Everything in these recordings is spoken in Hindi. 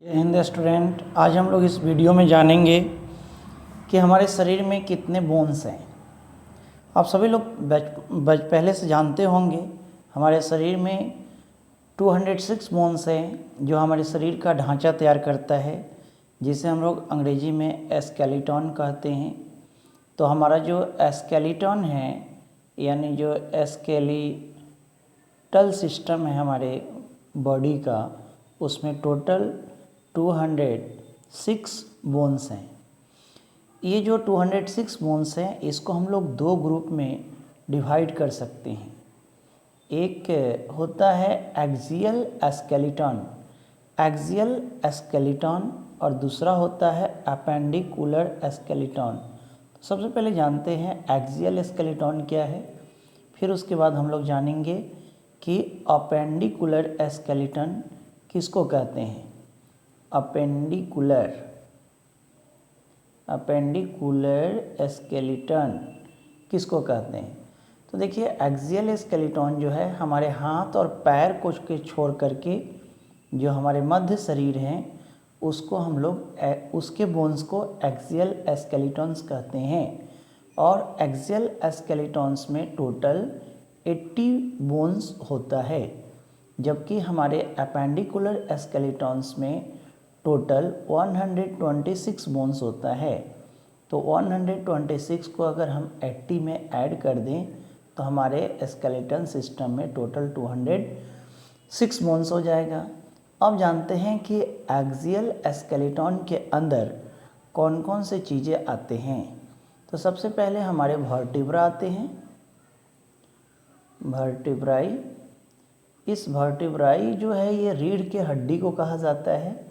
जय हिंद स्टूडेंट। आज हम लोग इस वीडियो में जानेंगे कि हमारे शरीर में कितने बोन्स हैं। आप सभी लोग पहले से जानते होंगे हमारे शरीर में 206 बोन्स हैं जो हमारे शरीर का ढांचा तैयार करता है, जिसे हम लोग अंग्रेजी में स्केलेटन कहते हैं। तो हमारा जो स्केलेटन है यानी जो स्केलेटल सिस्टम है हमारे बॉडी का, उसमें टोटल 206 बोन्स हैं। ये जो 206 बोन्स हैं इसको हम लोग दो ग्रुप में डिवाइड कर सकते हैं। एक होता है एक्सियल स्केलेटन और दूसरा होता है अपेंडिकुलर स्केलेटन। तो सबसे पहले जानते हैं एक्सियल स्केलेटन क्या है, फिर उसके बाद हम लोग जानेंगे कि अपेंडिकुलर स्केलेटन किसको कहते हैं। अपेंडिकुलर स्केलेटन किसको कहते हैं। तो देखिए, एक्सियल स्केलेटन जो है हमारे हाथ और पैर को छोड़ करके जो हमारे मध्य शरीर हैं उसको हम लोग उसके बोन्स को एक्सियल स्केलेटन्स कहते हैं। और एक्सियल स्केलेटन्स में टोटल 80 बोन्स होता है, जबकि हमारे अपेंडिकुलर स्केलेटन्स में टोटल 126 बोन्स होता है। तो 126 को अगर हम 80 में ऐड कर दें तो हमारे स्केलेटन सिस्टम में टोटल 206 बोन्स हो जाएगा। अब जानते हैं कि एक्सियल स्केलेटन के अंदर कौन कौन से चीज़ें आते हैं। तो सबसे पहले हमारे वर्टिब्रा आते हैं। वर्टिब्राई, इस वर्टिब्राई जो है ये रीढ़ के हड्डी को कहा जाता है,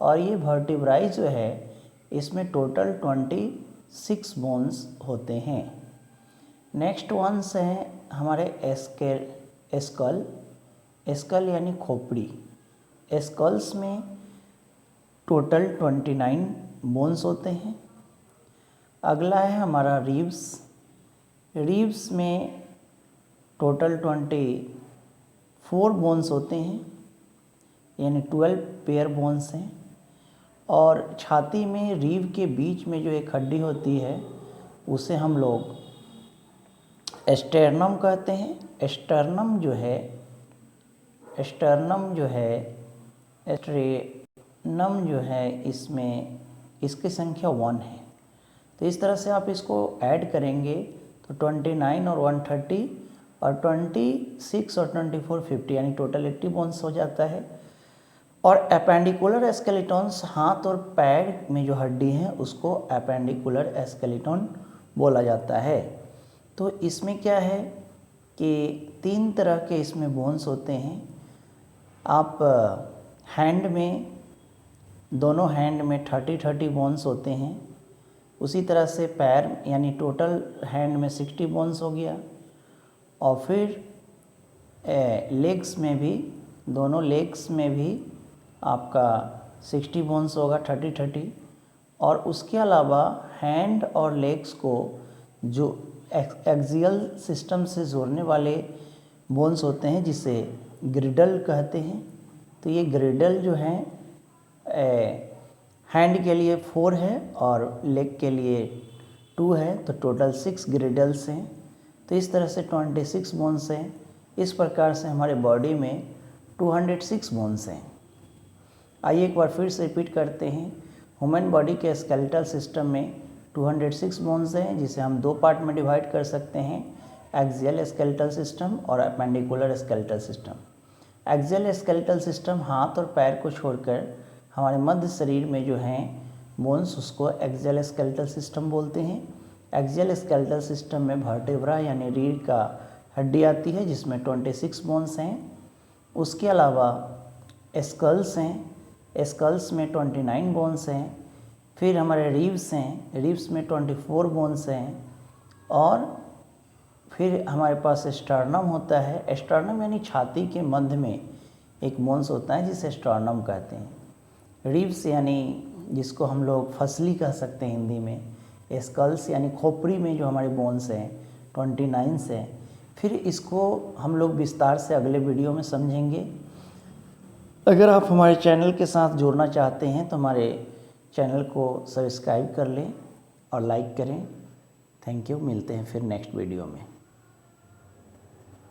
और ये वर्टिब्राई जो है इसमें टोटल 26 बोन्स होते हैं। नेक्स्ट वंस हैं हमारे स्कल यानी खोपड़ी। स्कल्स में टोटल 29 बोन्स होते हैं। अगला है हमारा रिब्स में टोटल 24 बोन्स होते हैं, यानी 12 पेयर बोन्स हैं। और छाती में रीढ़ के बीच में जो एक हड्डी होती है उसे हम लोग स्टेर्नम कहते हैं। स्टेर्नम जो है इसमें इसकी संख्या 1 है। तो इस तरह से आप इसको ऐड करेंगे तो 29 और 130 और 26 और 24 50 यानी टोटल 80 बोन्स हो जाता है। और अपेंडिकुलर स्केलेटन्स हाथ और पैर में जो हड्डी है उसको अपेंडिकुलर स्केलेटन बोला जाता है। तो इसमें क्या है कि 3 तरह के इसमें बोन्स होते हैं। आप दोनों हैंड में 30 बोन्स होते हैं। उसी तरह से पैर यानी टोटल हैंड में 60 बोन्स हो गया। और फिर लेग्स में भी, दोनों लेग्स में भी आपका 60 बोन्स होगा, 30। और उसके अलावा हैंड और लेग्स को जो एक्सियल सिस्टम से जोड़ने वाले बोन्स होते हैं जिसे ग्रिडल कहते हैं। तो ये ग्रिडल जो है हैंड के लिए 4 है और लेग के लिए 2 है, तो टोटल 6 ग्रिडल्स हैं। तो इस तरह से 26 बोन्स हैं। इस प्रकार से हमारे बॉडी में 206 बोन्स हैं। आइए एक बार फिर से रिपीट करते हैं। ह्यूमन बॉडी के स्केलेटल सिस्टम में 206 बोन्स हैं, जिसे हम 2 पार्ट में डिवाइड कर सकते हैं, एक्सियल स्केलेटल सिस्टम और appendicular skeletal system. Axial skeletal system हाथ और पैर को छोड़कर हमारे मध्य शरीर में जो हैं बोन्स उसको एक्सियल स्केलेटल सिस्टम बोलते हैं। एक्सियल स्केलेटल सिस्टम में वर्टिब्रा यानी रीढ़ का हड्डी आती है जिसमें 26 बोन्स हैं। उसके अलावा स्कल्स हैं, स्कल्स में 29 बोन्स हैं। फिर हमारे रिब्स हैं, रिब्स में 24 बोन्स हैं। और फिर हमारे पास स्टर्नम होता है। स्टर्नम यानी छाती के मध्य में एक बोन्स होता है जिसे स्टर्नम कहते हैं। रिब्स यानी जिसको हम लोग फसली कह सकते हैं हिंदी में। स्कल्स यानी खोपड़ी में जो हमारे बोन्स हैं 29 हैं। फिर इसको हम लोग विस्तार से अगले वीडियो में समझेंगे। अगर आप हमारे चैनल के साथ जुड़ना चाहते हैं तो हमारे चैनल को सब्सक्राइब कर लें और लाइक करें। थैंक यू, मिलते हैं फिर नेक्स्ट वीडियो में।